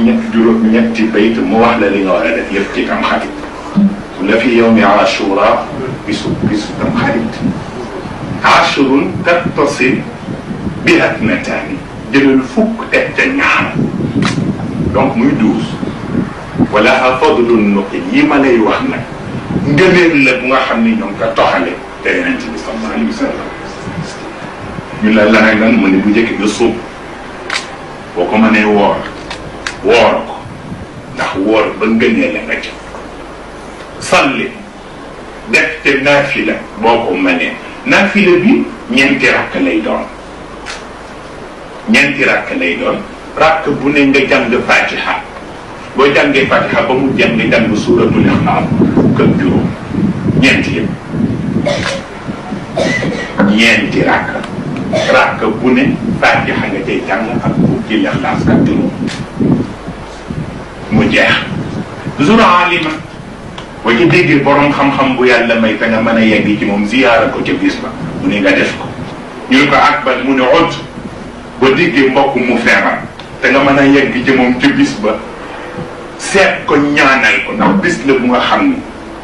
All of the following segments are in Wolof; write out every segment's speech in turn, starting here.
juróom ñetti bayt mu wax la li nga war a def yëpp ci tam xarit la fi yawmi ashura bisu tam xarit ashurun tattasil biha ithnatani jëlal fukk teg ca ñaar donc muy 12 wala fadlun nuqi yi ma lay wax nag ngëneel la bu nga xam ni ñoom ko toxale te yonent bi sallallahu alayhi wa sallam ñu la lanag nan mu ne bu njëkk nga suub boo ko mënee woor ko ndax woor ba ngëneel la nga ca salli def te naafila boo ko mënee naafila bi ñeenti rakk lay doon rakk bu ne nga jàng fatiha boo jàngee fatiha ba mu jàng nga jàng suuratul ixlaas fukk ak juróom ñeenti rakk bu ne fatiha nga cay jàng ak fukki ixlaas ak juróom mu jeex toujours alima boo ci déggee borom xam-xam bu yàlla may te nga mën a yegg ci moom ziyaara ko ca bis ba mu ne nga def ko ñu ne ko akbar mu ne ot boo déggee mbokk mu feebar te nga mën a yegg ci moom ca bis ba seet ko ñaanal ko ndax bis la bu nga xam ni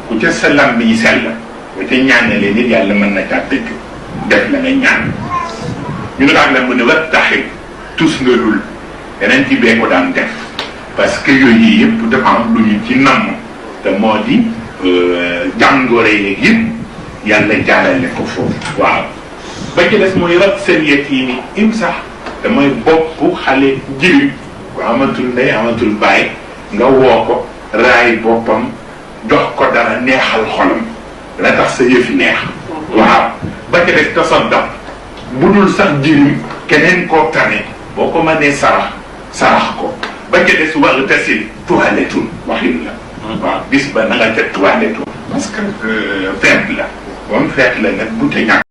ku ca sa lam bi sell ba ca ñaanalee nit yàlla mën na caa dëgg def la nga ñaan ñu ne ko ak la mu ne wat taxit tus nga lul yeneen ci bee ko daan def parce que yooyu yëpp dafa am lu ñu ci namm te moo di jàngoro yeeg yëpp yàlla jaarale ko foofu waaw ba ci des mooy rat seen yet yi ni im sax te mooy boppu xale jirim ku amatul ndey amatul baay nga woo ko raay boppam jox ko dara neexal xolam la tax sa yëfi neex waaw ba ci des tasaddaq bu dul sax jirim keneen koo tane boo ko mënee sarax ko ba ca des wax tasil toilettul waxin la waaw bis ba na nga ca toilettu parce que feet la moom feet la nag bu te ñàkk